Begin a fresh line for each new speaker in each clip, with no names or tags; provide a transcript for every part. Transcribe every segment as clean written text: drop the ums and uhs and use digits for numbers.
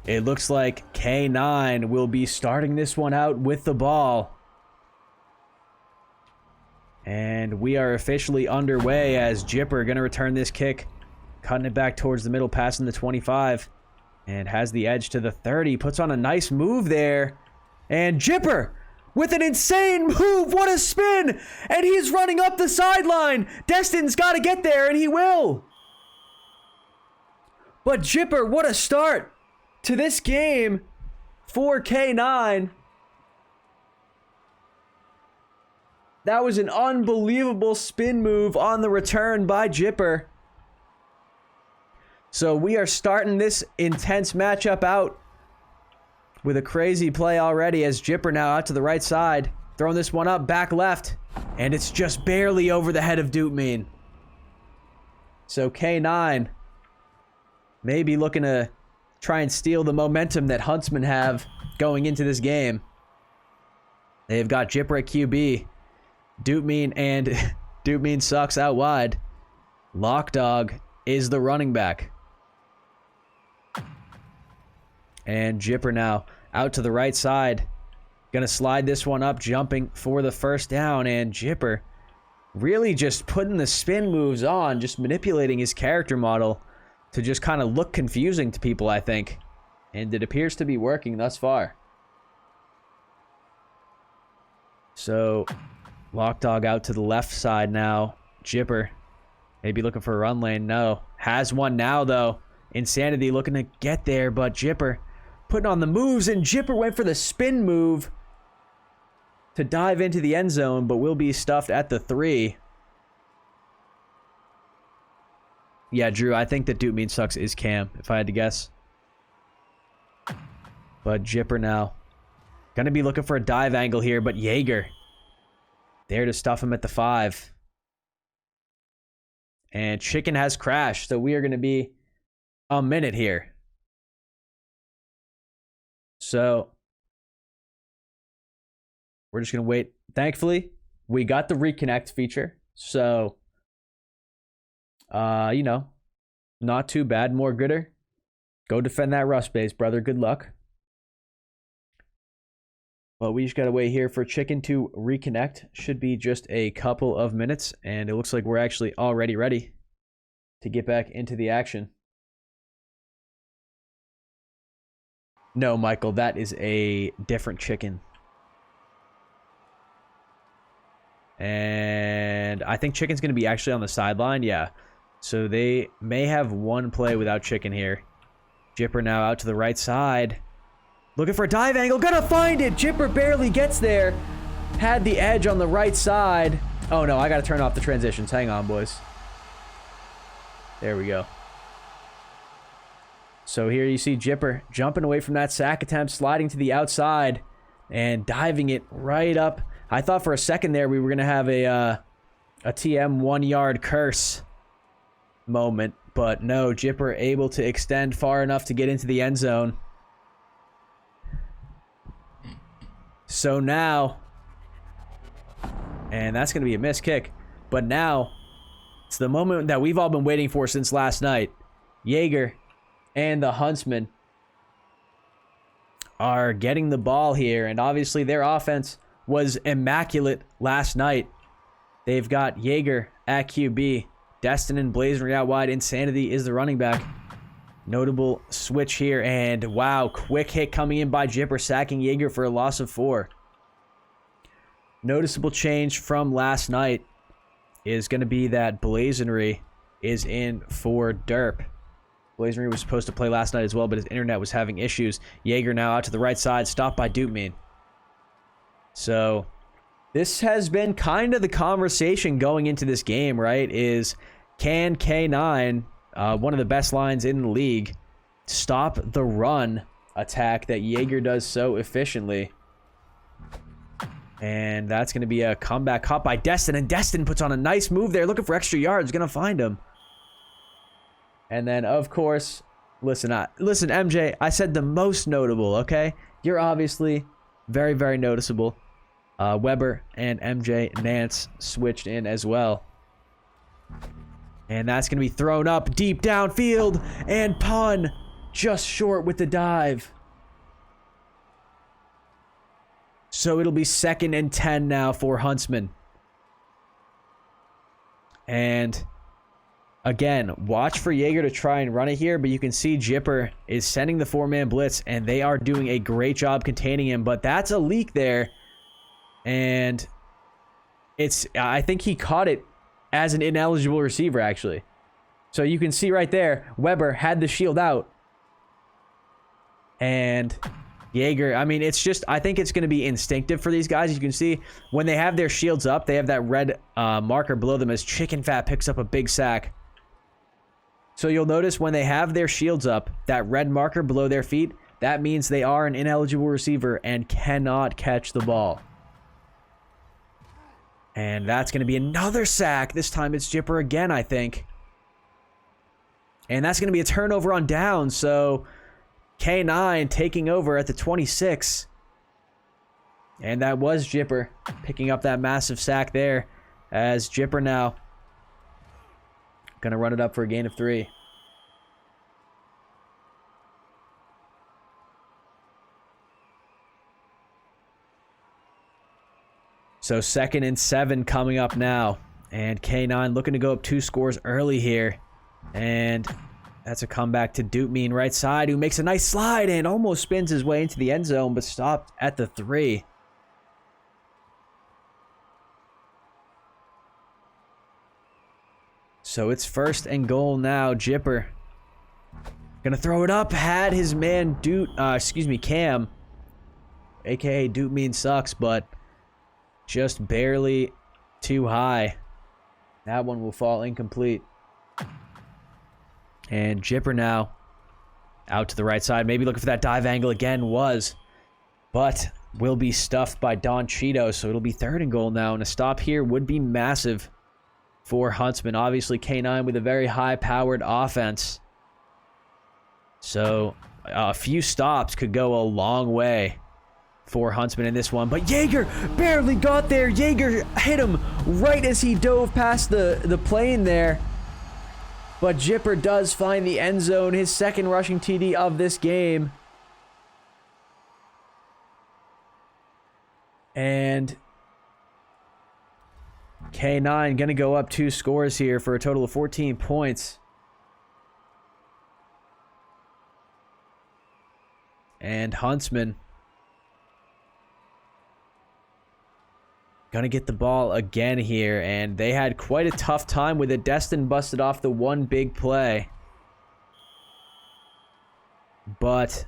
It looks like K9 will be starting this one out with the ball. And we are officially underway as Jipper going to return this kick. Cutting it back towards the middle, passing the 25. And has the edge to the 30. Puts on a nice move there. And Jipper with an insane move. What a spin. And he's running up the sideline. Destin's got to get there, and he will. But Jipper, what a start to this game for K9. That was an unbelievable spin move on the return by Jipper. So we are starting this intense matchup out with a crazy play already as Jipper now out to the right side. Throwing this one up, back left. And it's just barely over the head of Dootmean. So K9 maybe looking to try and steal the momentum that Huntsmen have going into this game. They've got Jipper at QB. Dootmean and Dootmean sucks out wide. Lockdog is the running back. And Jipper now out to the right side. Gonna slide this one up, jumping for the first down. And Jipper really just putting the spin moves on, just manipulating his character model to just kind of look confusing to people, I think. And it appears to be working thus far. So, Lockdog out to the left side now. Jipper maybe looking for a run lane. No. Has one now, though. Insanity looking to get there, but Jipper putting on the moves, and Jipper went for the spin move to dive into the end zone, but will be stuffed at the 3. Yeah, Drew, I think that Dootmean sucks is Cam, if I had to guess. But Jipper now gonna be looking for a dive angle here, but Jaeger there to stuff him at the 5. And Chicken has crashed, so we are gonna be a minute here. So we're just gonna wait. Thankfully, we got the reconnect feature, so you know, not too bad. More Gritter, go defend that rust base, brother. Good luck. But we just gotta wait here for Chicken to reconnect. Should be just a couple of minutes, and it looks like we're actually already ready to get back into the action. No, Michael, that is a different Chicken. And I think Chicken's going to be actually on the sideline. Yeah. So they may have one play without Chicken here. Jipper now out to the right side. Looking for a dive angle. Gonna find it. Jipper barely gets there. Had the edge on the right side. Oh, no. I got to turn off the transitions. Hang on, boys. There we go. So here you see Jipper jumping away from that sack attempt, sliding to the outside, and diving it right up. I thought for a second there we were going to have a TM 1-yard curse moment, but no, Jipper able to extend far enough to get into the end zone. So now, and that's going to be a missed kick, but now it's the moment that we've all been waiting for since last night. Jaeger and the Huntsmen are getting the ball here, and obviously their offense was immaculate last night. They've got Jaeger at QB, Destin and Blazing out wide. Insanity is the running back. Notable switch here, and wow, quick hit coming in by Jipper, sacking Jaeger for a loss of 4. Noticeable change from last night is going to be that Blazonry is in for Derp. Blazonry was supposed to play last night as well, but his internet was having issues. Jaeger now out to the right side, stopped by Dootmean. So this has been kind of the conversation going into this game, right? Is can K9, one of the best lines in the league, stop the run attack that Jaeger does so efficiently? And that's going to be a comeback caught by Destin, and Destin puts on a nice move there, looking for extra yards, going to find him. And then, of course, listen, MJ, I said the most notable, okay? You're obviously very, very noticeable. Weber and MJ Nance switched in as well. And that's going to be thrown up deep downfield, and pun just short with the dive. So it'll be 2nd and 10 now for Huntsmen. And again, watch for Jaeger to try and run it here, but you can see Jipper is sending the 4-man blitz, and they are doing a great job containing him, but that's a leak there. And I think he caught it as an ineligible receiver, actually. So you can see right there, Weber had the shield out. And Jaeger, I mean, it's just, I think it's going to be instinctive for these guys. You can see when they have their shields up, they have that red marker below them as Chicken Fat picks up a big sack. So you'll notice when they have their shields up, that red marker below their feet, that means they are an ineligible receiver and cannot catch the ball. And that's going to be another sack. This time it's Jipper again, I think. And that's going to be a turnover on down. So K9 taking over at the 26. And that was Jipper picking up that massive sack there, as Jipper now going to run it up for a gain of 3. So 2nd and 7 coming up now. And K9 looking to go up 2 scores early here. And that's a comeback to Doopmean right side, who makes a nice slide and almost spins his way into the end zone, but stopped at the 3. So it's 1st and goal now. Jipper gonna throw it up. Had his man Cam, aka Doopmean sucks, but just barely too high. That one will fall incomplete. And Jipper now out to the right side. Maybe looking for that dive angle again. But will be stuffed by Don Cheeto. So it'll be 3rd and goal now. And a stop here would be massive for Huntsmen. Obviously, K9 with a very high-powered offense. So a few stops could go a long way for Huntsmen in this one. But Jaeger barely got there. Jaeger hit him right as he dove past the plane there. But Jipper does find the end zone, his 2nd rushing TD of this game. And K9 going to go up 2 scores here for a total of 14 points. And Huntsmen gonna get the ball again here, and they had quite a tough time with it. Destin busted off the one big play, but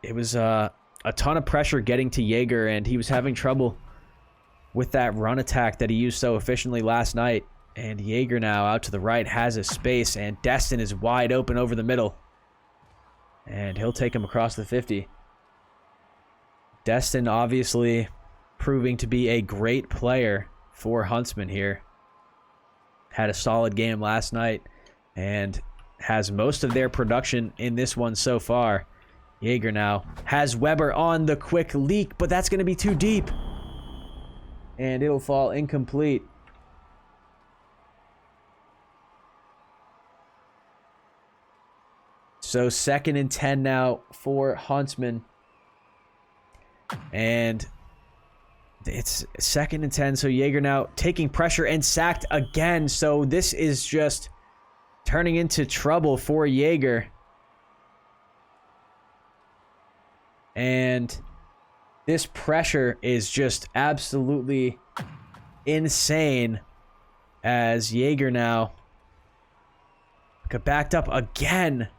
it was a ton of pressure getting to Jaeger, and he was having trouble with that run attack that he used so efficiently last night. And Jaeger now out to the right has a space, and Destin is wide open over the middle, and he'll take him across the 50. Destin obviously proving to be a great player for Huntsmen here. Had a solid game last night and has most of their production in this one so far. Jaeger now has Weber on the quick leak, but that's going to be too deep. And it'll fall incomplete. So 2nd and 10 now for Huntsmen. And it's 2nd and 10, so Jaeger now taking pressure and sacked again. So this is just turning into trouble for Jaeger. And this pressure is just absolutely insane, as Jaeger now got backed up again.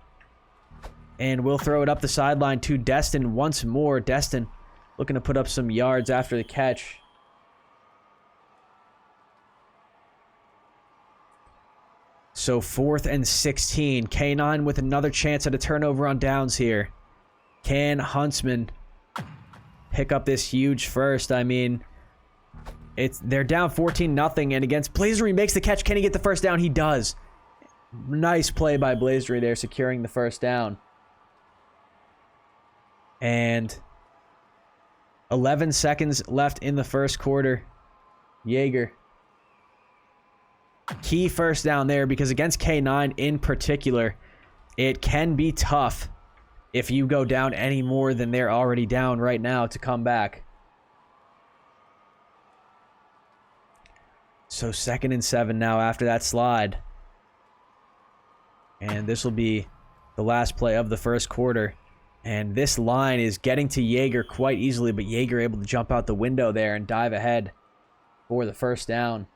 And we'll throw it up the sideline to Destin once more. Destin looking to put up some yards after the catch. So 4th and 16. K9 with another chance at a turnover on downs here. Can Huntsmen pick up this huge first? I mean, they're down 14-0, and against Blazery makes the catch. Can he get the first down? He does. Nice play by Blazery there, securing the first down. And 11 seconds left in the first quarter. Jaeger Key first down there, because against K9 in particular, it can be tough if you go down any more than they're already down right now to come back. So 2nd and 7 now after that slide. And this will be the last play of the first quarter. And this line is getting to Yeager quite easily, but Yeager able to jump out the window there and dive ahead for the first down.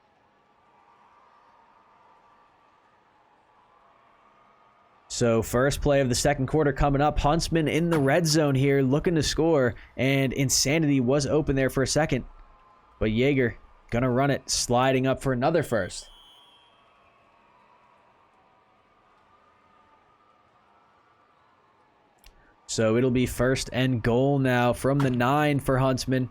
So first play of the second quarter coming up. Huntsmen in the red zone here looking to score. And Insanity was open there for a second. But Yeager gonna run it, sliding up for another first. So it'll be 1st and goal now from the 9 for Huntsmen.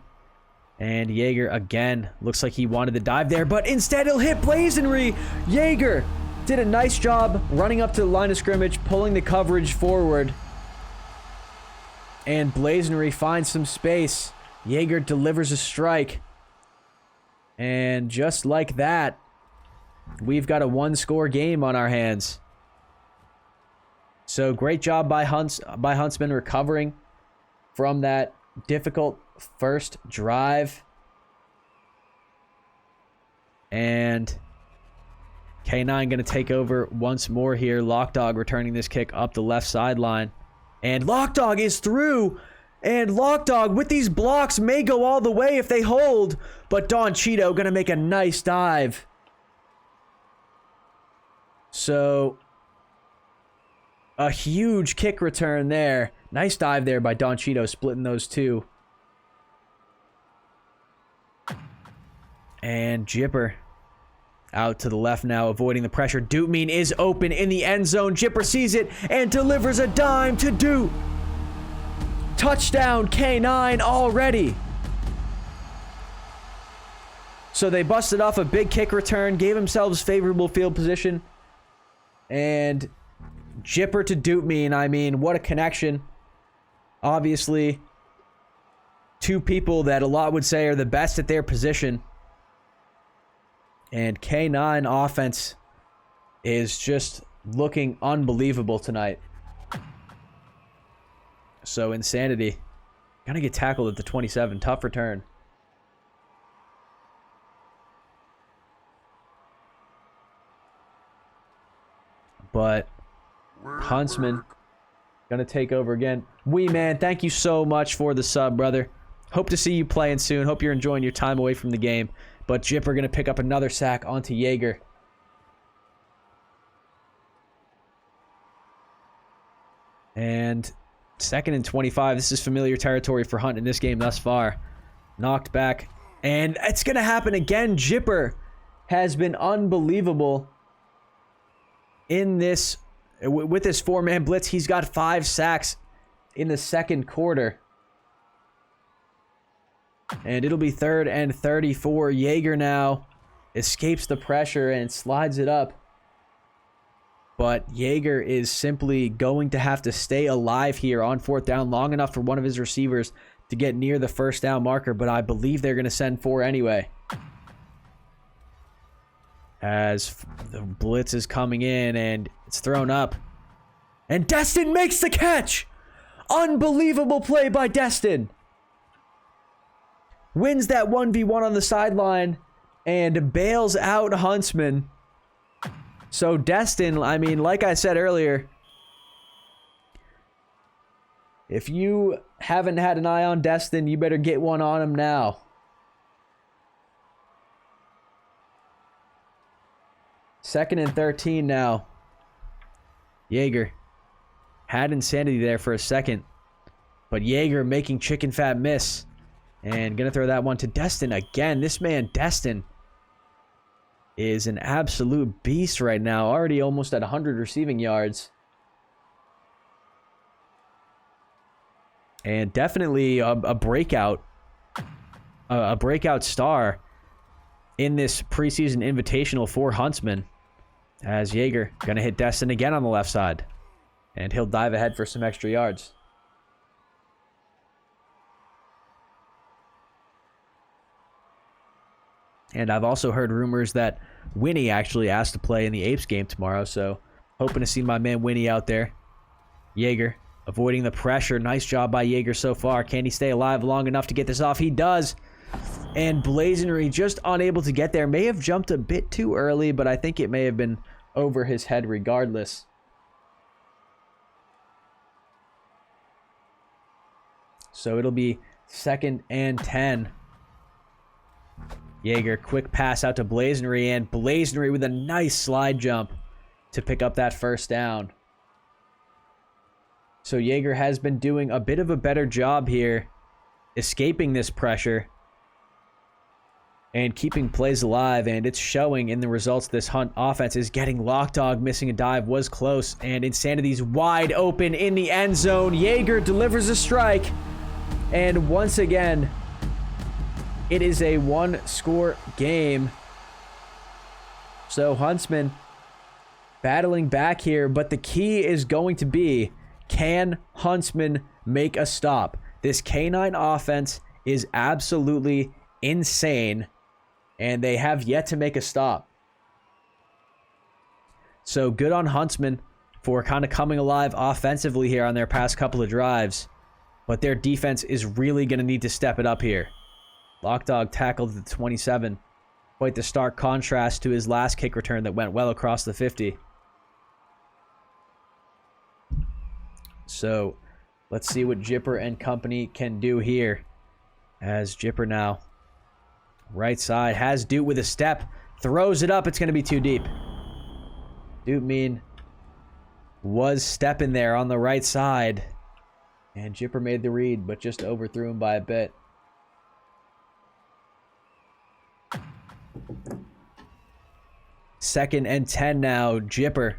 And Yeager again, looks like he wanted to dive there, but instead he'll hit Blazonry. Yeager did a nice job running up to the line of scrimmage, pulling the coverage forward. And Blazonry finds some space. Yeager delivers a strike. And just like that, we've got a 1-score game on our hands. So great job by Huntsmen recovering from that difficult first drive. And K9 going to take over once more here. Lockdog returning this kick up the left sideline. And Lockdog is through. And Lockdog with these blocks may go all the way if they hold. But Don Cheeto going to make a nice dive. So a huge kick return there. Nice dive there by Don Cheeto, splitting those two. And Jipper out to the left now, avoiding the pressure. Dootmean is open in the end zone. Jipper sees it and delivers a dime to Doot. Touchdown K9 already. So they busted off a big kick return, gave themselves favorable field position. And Jipper to Dootmean, I mean, what a connection. Obviously, two people that a lot would say are the best at their position. And K9 offense is just looking unbelievable tonight. So Insanity gonna get tackled at the 27. Tough return. But Huntsman gonna take over again. Wee Man, thank you so much for the sub, brother. Hope to see you playing soon. Hope you're enjoying your time away from the game. But Jipper gonna pick up another sack onto Yeager. And 2nd and 25. This is familiar territory for Hunt in this game thus far. Knocked back. And it's gonna happen again. Jipper has been unbelievable in this. With this 4-man blitz, he's got 5 sacks in the second quarter. And it'll be 3rd and 34. Yeager now escapes the pressure and slides it up. But Yeager is simply going to have to stay alive here on 4th down long enough for one of his receivers to get near the first down marker. But I believe they're going to send 4 anyway. As the blitz is coming in and it's thrown up. And Destin makes the catch! Unbelievable play by Destin. Wins that 1v1 on the sideline and bails out Huntsman. So Destin, I mean, like I said earlier, if you haven't had an eye on Destin, you better get one on him now. Second and 13 now. Yeager had Insanity there for a second. But Yeager making chicken fat miss. And gonna throw that one to Destin again. This man, Destin, is an absolute beast right now. Already almost at 100 receiving yards. And definitely a breakout. A breakout star in this preseason invitational for Huntsmen. As Yeager gonna hit Destin again on the left side. And he'll dive ahead for some extra yards. And I've also heard rumors that Winnie actually asked to play in the Apes game tomorrow, so hoping to see my man Winnie out there. Jaeger avoiding the pressure. Nice job by Jaeger so far. Can he stay alive long enough to get this off? He does. And Blazonry just unable to get there. May have jumped a bit too early, but I think it may have been over his head regardless. So it'll be 2nd and 10. Jaeger, quick pass out to Blazonry, and Blazonry with a nice slide jump to pick up that first down. So Jaeger has been doing a bit of a better job here, escaping this pressure and keeping plays alive, and it's showing in the results. This Hunt offense is getting Lockdog, missing a dive, was close, and Insanity's wide open in the end zone. Jaeger delivers a strike, and once again, it is a one-score game. So Huntsmen battling back here, but the key is going to be, can Huntsmen make a stop? This K9 offense is absolutely insane, and they have yet to make a stop. So good on Huntsmen for kind of coming alive offensively here on their past couple of drives, but their defense is really going to need to step it up here. Lockdog tackled at the 27. Quite the stark contrast to his last kick return that went well across the 50. So let's see what Jipper and company can do here. As Jipper now, right side, has Doot with a step. Throws it up. It's going to be too deep. Doot was stepping there on the right side. And Jipper made the read, but just overthrew him by a bit. Second and 10 now. Jipper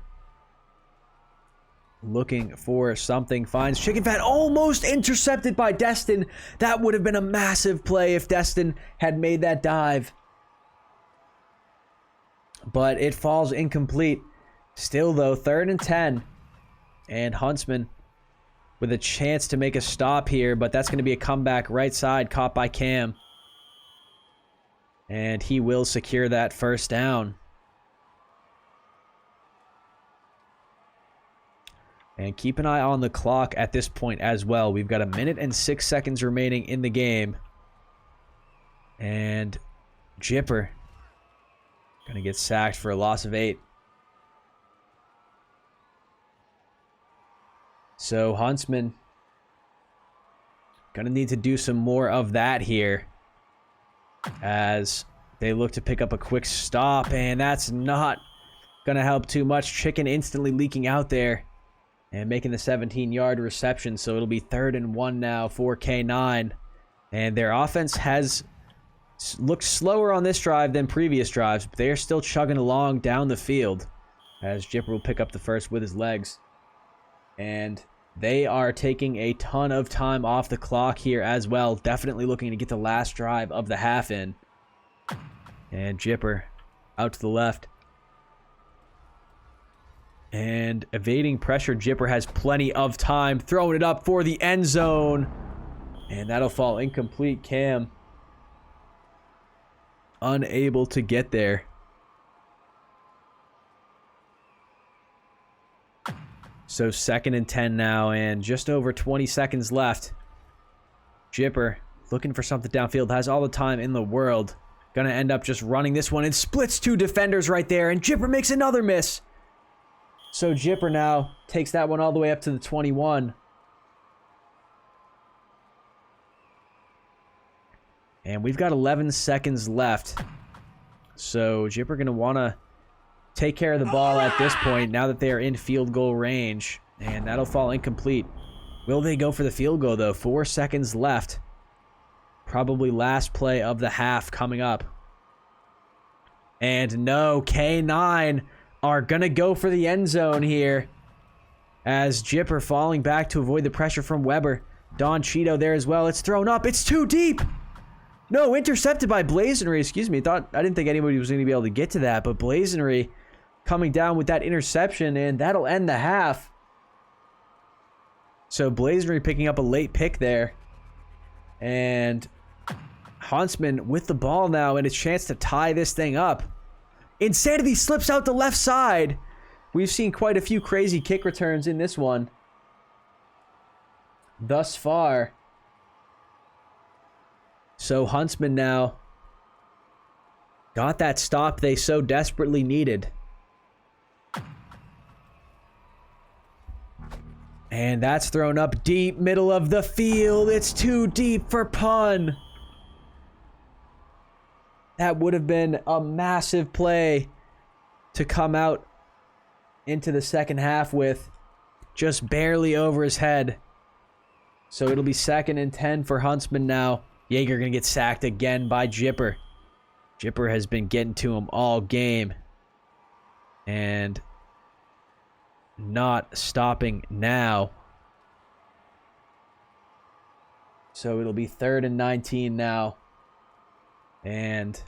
looking for something. Finds Chicken Fat. Almost intercepted by Destin. That would have been a massive play if Destin had made that dive. But it falls incomplete. Still, though, 3rd and 10. And Huntsman with a chance to make a stop here, but that's going to be a comeback right side caught by Cam. And he will secure that first down. And keep an eye on the clock at this point as well. We've got 1 minute and 6 seconds remaining in the game. And Jipper going to get sacked for a loss of 8. So Huntsman going to need to do some more of that here as they look to pick up a quick stop, and that's not going to help too much. Chicken instantly leaking out there and making the 17-yard reception, so it'll be 3rd and 1 now for K9. And their offense has looked slower on this drive than previous drives, but they are still chugging along down the field as Jipper will pick up the first with his legs. And they are taking a ton of time off the clock here as well. Definitely looking to get the last drive of the half in. And Jipper out to the left. And evading pressure, Jipper has plenty of time. Throwing it up for the end zone. And that'll fall incomplete. Cam unable to get there. So 2nd and 10 now, and just over 20 seconds left. Jipper looking for something downfield, has all the time in the world. Gonna end up just running this one and splits 2 defenders right there, and Jipper makes another miss. So Jipper now takes that one all the way up to the 21. And we've got 11 seconds left. So Jipper gonna wanna take care of the ball at this point now that they are in field goal range. And that'll fall incomplete. Will they go for the field goal, though? 4 seconds left. Probably last play of the half coming up. And no, K9 are going to go for the end zone here. As Jipper falling back to avoid the pressure from Weber. Don Cheeto there as well. It's thrown up. It's too deep. No, intercepted by Blazonry. Excuse me. I didn't think anybody was going to be able to get to that, but Blazonry coming down with that interception, and that'll end the half. So Blazonry picking up a late pick there. And Huntsmen with the ball now and a chance to tie this thing up. Insanity slips out the left side. We've seen quite a few crazy kick returns in this one thus far. So Huntsmen now got that stop they so desperately needed. And that's thrown up deep, middle of the field. It's too deep for Pun. That would have been a massive play to come out into the second half with, just barely over his head. So it'll be 2nd and 10 for Huntsmen now. Jaeger gonna get sacked again by Jipper. Jipper has been getting to him all game. And not stopping now. So it'll be 3rd and 19 now. And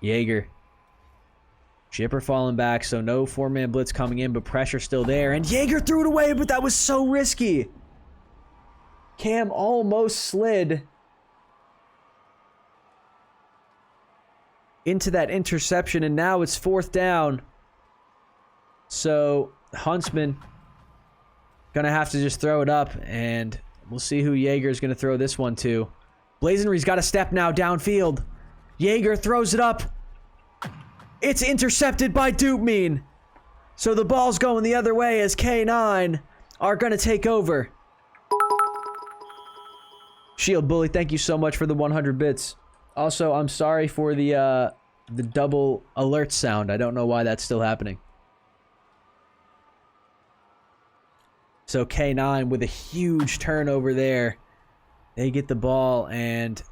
Jaeger. Jipper falling back, so no 4-man blitz coming in, but pressure still there. And Jaeger threw it away, but that was so risky. Cam almost slid into that interception, and now it's 4th down. So Huntsman gonna have to just throw it up, and we'll see who Jaeger's gonna throw this one to. Blazonry's got a step now downfield. Jaeger throws it up. It's intercepted by Doopmean. So the ball's going the other way as K9 are gonna take over. Shield Bully, thank you so much for the 100 bits. Also, I'm sorry for the double alert sound. I don't know why that's still happening. So K9 with a huge turnover there. They get the ball and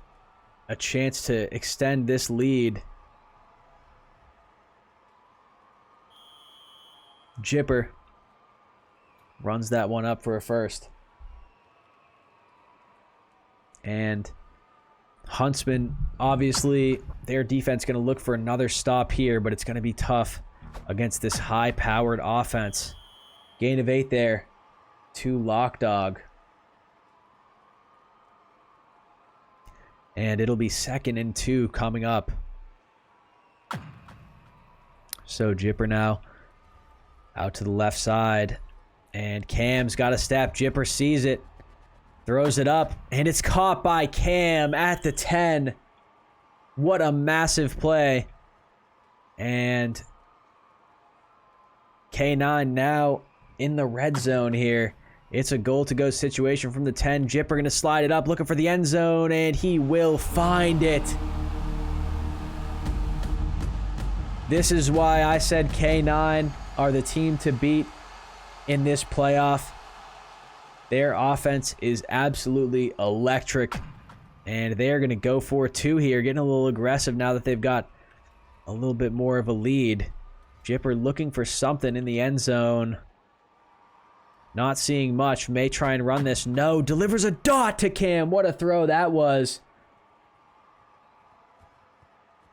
a chance to extend this lead. Jipper runs that one up for a first. And Huntsman, obviously, their defense going to look for another stop here, but it's going to be tough against this high-powered offense. Gain of 8 there to Lockdog. And it'll be 2nd and 2 coming up. So Jipper now out to the left side. And Cam's got a step. Jipper sees it. Throws it up. And it's caught by Cam at the 10. What a massive play. And K9 now in the red zone here. It's a goal-to-go situation from the 10. Jipper going to slide it up, looking for the end zone, and he will find it. This is why I said K9 are the team to beat in this playoff. Their offense is absolutely electric, and they're going to go for 2 here, getting a little aggressive now that they've got a little bit more of a lead. Jipper looking for something in the end zone. Not seeing much. May try and run this. No. Delivers a dot to Cam. What a throw that was.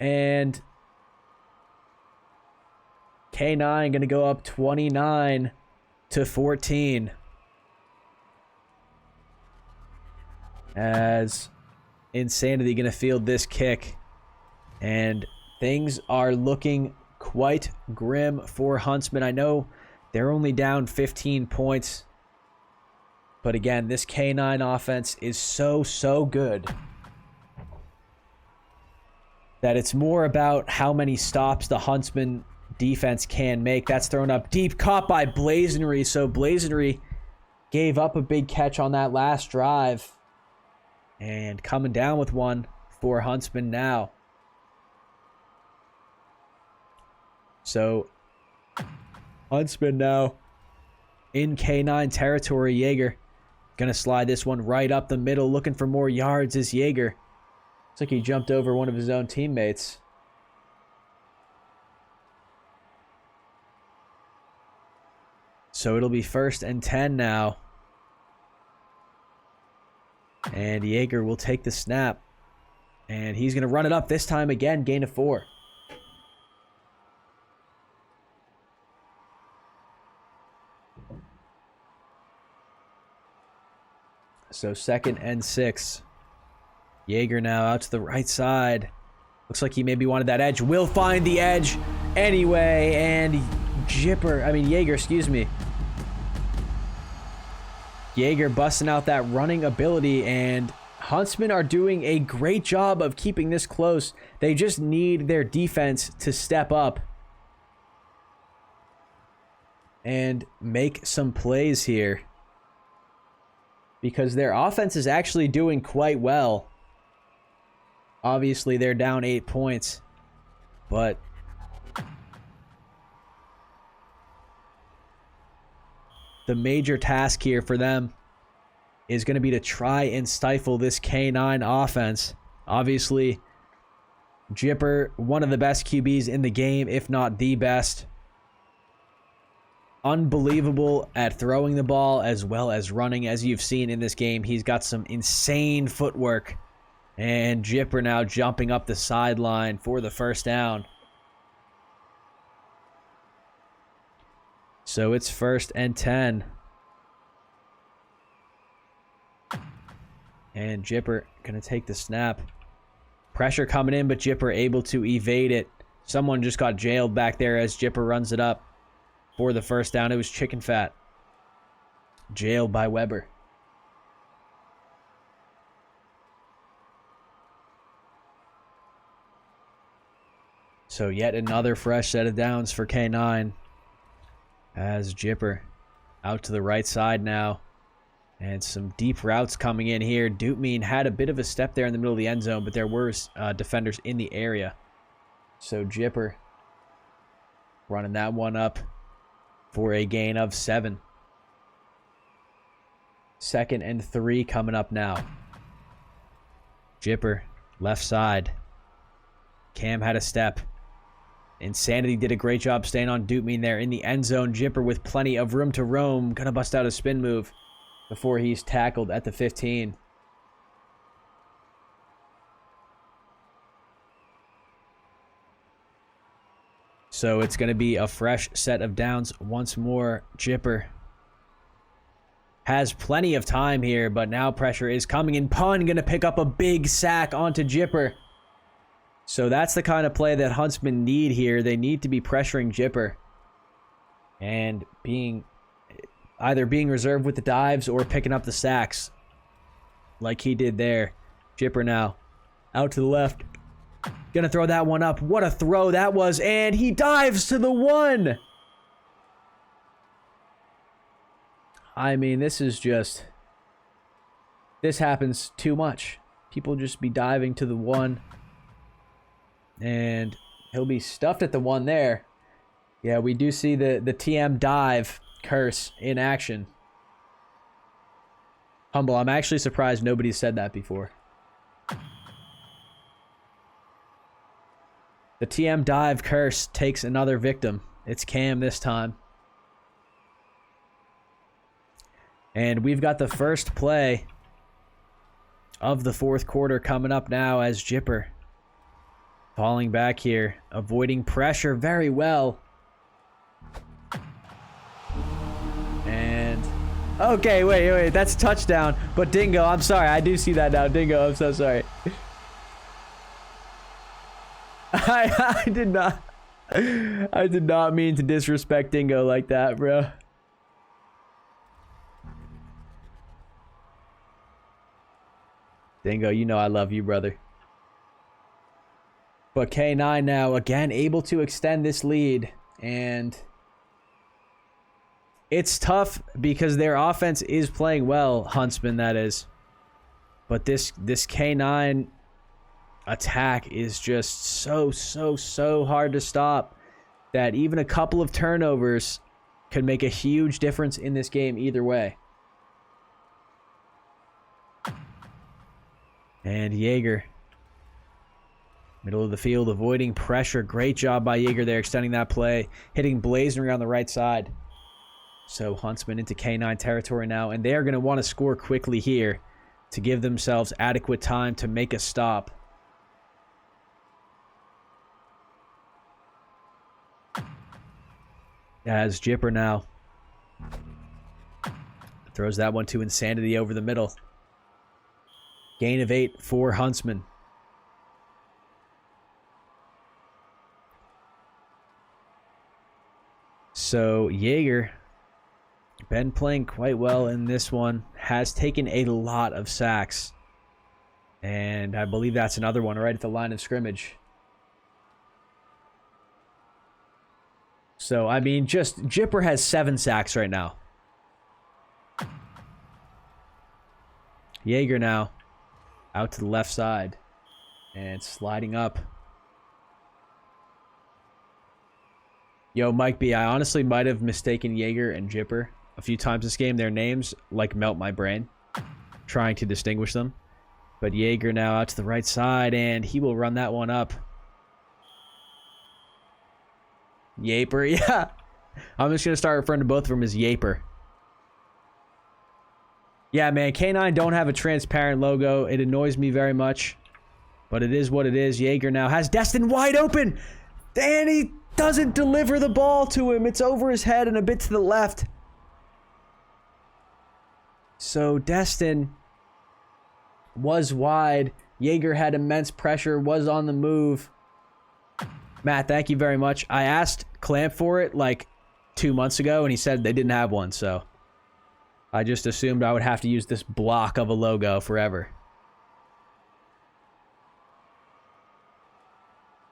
And K9 going to go up 29-14. As Insanity going to field this kick. And things are looking quite grim for Huntsmen. I know they're only down 15 points. But again, this K9 offense is so good that it's more about how many stops the Huntsman defense can make. That's thrown up deep, caught by Blazonry. So Blazonry gave up a big catch on that last drive. And coming down with one for Huntsman now. So Huntsman now in K9 territory. Jaeger gonna slide this one right up the middle, looking for more yards as Jaeger. Looks like he jumped over one of his own teammates. So it'll be 1st and 10 now. And Jaeger will take the snap. And he's gonna run it up this time again, gain of 4. So 2nd and 6. Jaeger now out to the right side. Looks like he maybe wanted that edge. Will find the edge anyway, and Jaeger, excuse me. Jaeger busting out that running ability, and Huntsmen are doing a great job of keeping this close. They just need their defense to step up and make some plays here, because their offense is actually doing quite well. Obviously, they're down 8 points, but the major task here for them is going to be to try and stifle this K9 offense. Obviously, Jipper, one of the best QBs in the game, if not the best. Unbelievable at throwing the ball as well as running. As you've seen in this game, he's got some insane footwork. And Jipper now jumping up the sideline for the first down. So it's 1st and 10. And Jipper going to take the snap. Pressure coming in, but Jipper able to evade it. Someone just got jailed back there as Jipper runs it up for the first down. It was Chicken Fat. Jailed by Weber. So yet another fresh set of downs for K9. As Jipper out to the right side now. And some deep routes coming in here. Dootmean had a bit of a step there in the middle of the end zone, but there were defenders in the area. So Jipper running that one up for a gain of 7. 2nd and 3 coming up now. Jipper, left side. Cam had a step. Insanity did a great job staying on Dootmean there in the end zone. Jipper with plenty of room to roam. Gonna bust out a spin move before he's tackled at the 15. So it's going to be a fresh set of downs once more. Jipper has plenty of time here, but now pressure is coming in. Pun going to pick up a big sack onto Jipper. So that's the kind of play that Huntsmen need here. They need to be pressuring Jipper and either being reserved with the dives or picking up the sacks like he did there. Jipper now out to the left. Gonna throw that one up. What a throw that was. And he dives to the 1. I mean, this happens too much. People just be diving to the 1. And he'll be stuffed at the 1 there. Yeah, we do see the TM dive curse in action. Humble, I'm actually surprised nobody said that before. The TM dive curse takes another victim. It's Cam this time. And we've got the first play of the 4th quarter coming up now as Jipper falling back here, avoiding pressure very well. And okay, wait, that's a touchdown. But Dingo, I'm sorry, I do see that now. Dingo, I'm so sorry. I did not mean to disrespect Dingo like that, bro. Dingo, you know I love you, brother. But K9 now again able to extend this lead, and it's tough because their offense is playing well, Huntsman that is. But this K9 attack is just so hard to stop that even a couple of turnovers could make a huge difference in this game either way. And Jaeger, middle of the field, avoiding pressure. Great job by Jaeger there, extending that play, hitting Blazner on the right side. So Huntsman into K9 territory now, and they are going to want to score quickly here to give themselves adequate time to make a stop. As Jipper now throws that one to Insanity over the middle. Gain of 8 for Huntsmen. So Jaeger, been playing quite well in this one, has taken a lot of sacks. And I believe that's another one right at the line of scrimmage. So, I mean, just Jipper has 7 sacks right now. Jaeger now out to the left side and sliding up. Yo, Mike B, I honestly might have mistaken Jaeger and Jipper a few times this game. Their names, like, melt my brain, trying to distinguish them. But Jaeger now out to the right side, and he will run that one up. Yaper, yeah. I'm just going to start referring to both of them as Yaper. Yeah, man, K9 don't have a transparent logo. It annoys me very much. But it is what it is. Jaeger now has Destin wide open. And he doesn't deliver the ball to him. It's over his head and a bit to the left. So Destin was wide. Jaeger had immense pressure, was on the move. Matt, thank you very much. I asked Clamp for it like 2 months ago, and he said they didn't have one, so I just assumed I would have to use this block of a logo forever.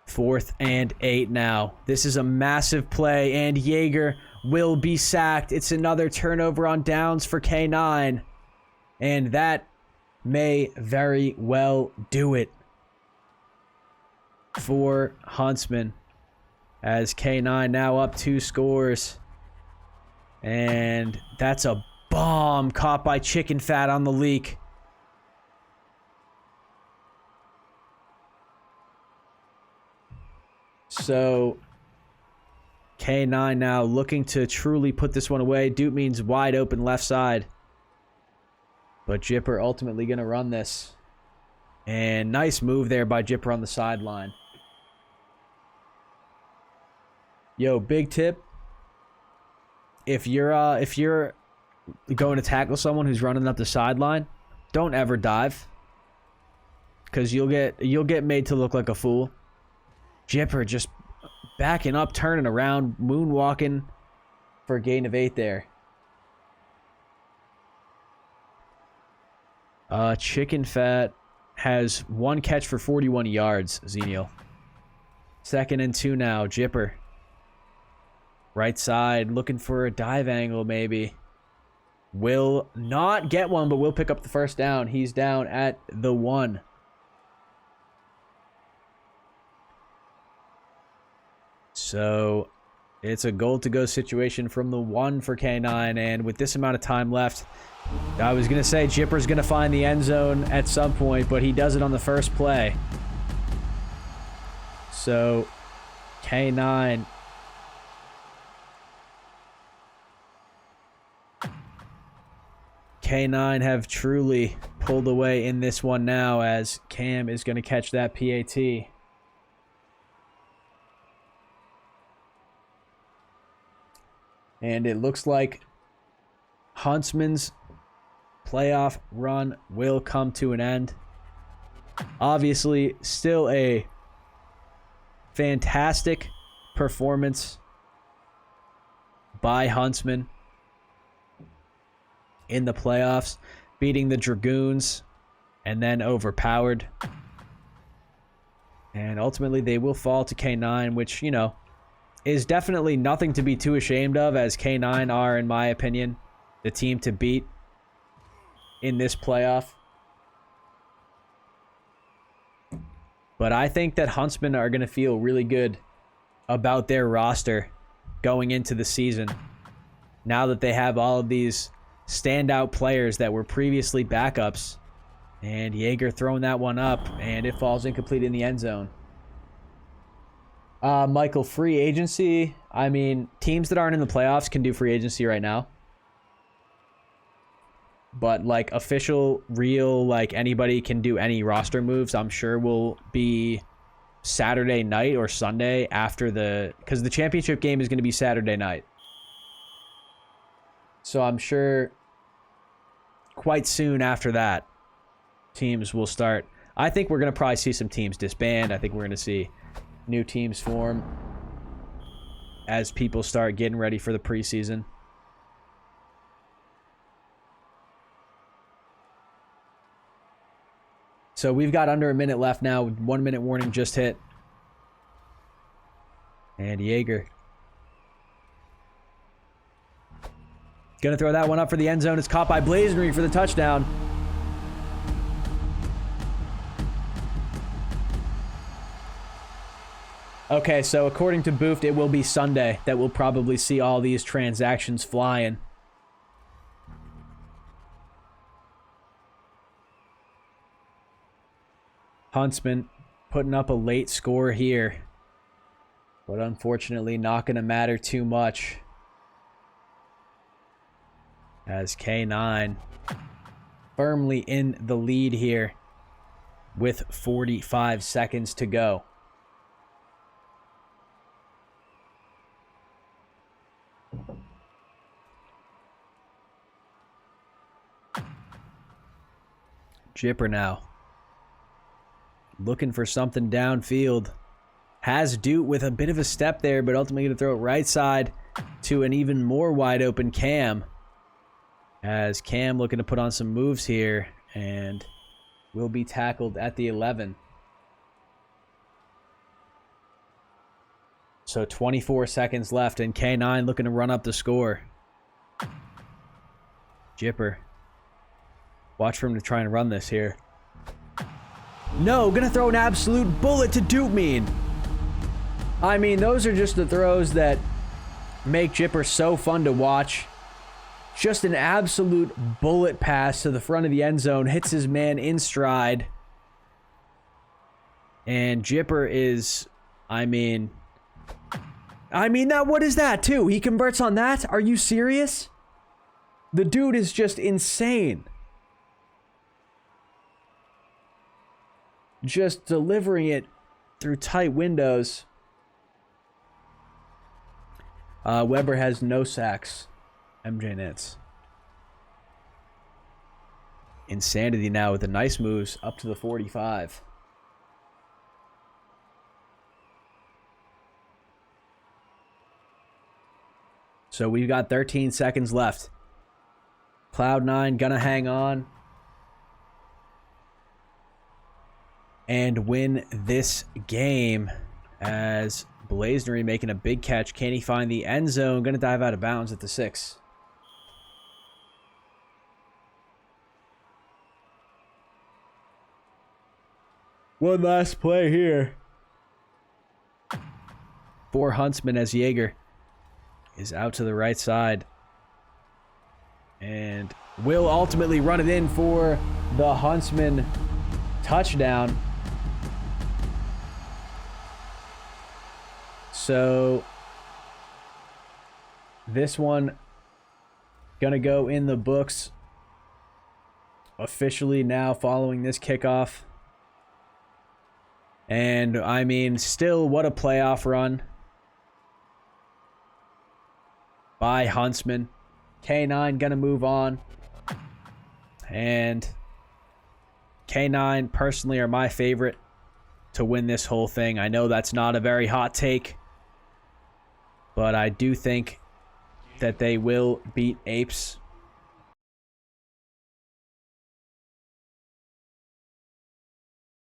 4th and 8 now. This is a massive play, and Jaeger will be sacked. It's another turnover on downs for K9, and that may very well do it for Huntsmen, as K9 now up 2 scores. And that's a bomb caught by Chicken Fat on the leak. So K9 now looking to truly put this one away. Dupe means wide open left side. But Jipper ultimately going to run this. And nice move there by Jipper on the sideline. Yo, big tip. If you're going to tackle someone who's running up the sideline, don't ever dive, because you'll get made to look like a fool. Jipper just backing up, turning around, moonwalking for a gain of 8 there. Chicken Fat has 1 catch for 41 yards, Xenial. 2nd and 2 now, Jipper. Right side, looking for a dive angle maybe. Will not get one, but will pick up the first down. He's down at the 1. So it's a goal-to-go situation from the 1 for K9, and with this amount of time left, I was going to say Jipper's going to find the end zone at some point, but he does it on the first play. So K9 have truly pulled away in this one now, as Cam is going to catch that PAT. And it looks like Huntsman's playoff run will come to an end. Obviously, still a fantastic performance by Huntsman in the playoffs, beating the Dragoons and then overpowered. And ultimately, they will fall to K9, which, you know, is definitely nothing to be too ashamed of, as K9 are, in my opinion, the team to beat in this playoff. But I think that Huntsmen are going to feel really good about their roster going into the season, now that they have all of these standout players that were previously backups. And Jaeger throwing that one up, and it falls incomplete in the end zone. Michael, free agency. I mean, teams that aren't in the playoffs can do free agency right now. But, like, official, real, like, anybody can do any roster moves, I'm sure will be Saturday night or Sunday after the... because the championship game is going to be Saturday night. So I'm sure quite soon after that, teams will start. I think we're going to probably see some teams disband. I think we're going to see new teams form as people start getting ready for the preseason. So we've got under a minute left now. 1 minute warning just hit. And Jaeger gonna throw that one up for the end zone. It's caught by Blazonry for the touchdown. Okay, so according to Boofed, it will be Sunday that we'll probably see all these transactions flying. Huntsmen putting up a late score here, but unfortunately not going to matter too much, as K9 firmly in the lead here with 45 seconds to go. Jipper now looking for something downfield. Has Doot with a bit of a step there, but ultimately going to throw it right side to an even more wide open Cam. As Cam looking to put on some moves here and will be tackled at the 11. So 24 seconds left and K9 looking to run up the score. Jipper. Watch for him to try and run this here. No, gonna throw an absolute bullet to Doot mean. I mean, those are just the throws that make Jipper so fun to watch. Just an absolute bullet pass to the front of the end zone. Hits his man in stride. And Jipper is, I mean, that, what is that too? He converts on that? Are you serious? The dude is just insane. Just delivering it through tight windows. Weber has no sacks. MJ Nitz. Insanity now with the nice moves up to the 45. So we've got 13 seconds left. Cloud9 gonna hang on and win this game, as Blazonry making a big catch. Can he find the end zone? Gonna dive out of bounds at the 6. One last play here for Huntsmen as Jaeger is out to the right side and will ultimately run it in for the Huntsmen touchdown. So this one gonna go in the books officially now following this kickoff. And I mean, still, what a playoff run by Huntsmen. K9 gonna move on. And K9 personally are my favorite to win this whole thing. I know that's not a very hot take, but I do think that they will beat Apes.